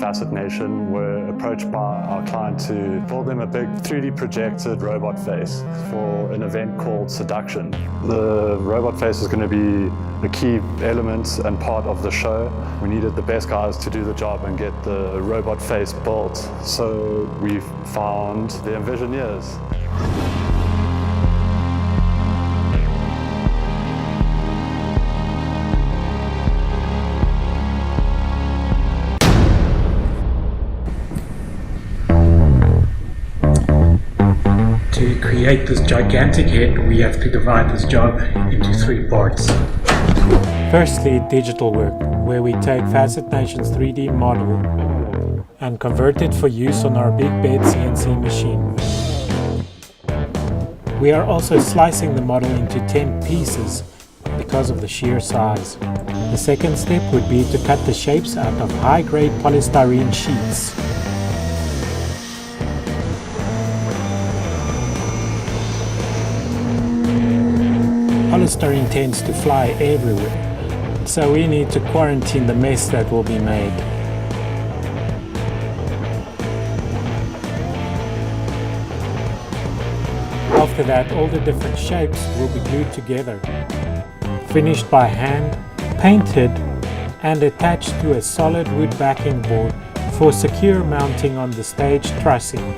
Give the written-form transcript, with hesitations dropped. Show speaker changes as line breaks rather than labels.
Facet Nation were approached by our client to build them a big 3D projected robot face for an event called Seduction. The robot face is going to be a key element and part of the show. We needed the best guys to do the job and get the robot face built, so we found the Envisioneers.
To create this gigantic head, we have to divide this job into 3 parts.
Firstly, digital work, where we take Facet Nation's 3D model and convert it for use on our big bed CNC machine. We are also slicing the model into 10 pieces because of the sheer size. The second step would be to cut the shapes out of high-grade polystyrene sheets. Polystyrene tends to fly everywhere, so we need to quarantine the mess that will be made. After that, all the different shapes will be glued together, finished by hand, painted, and attached to a solid wood backing board for secure mounting on the stage trussing.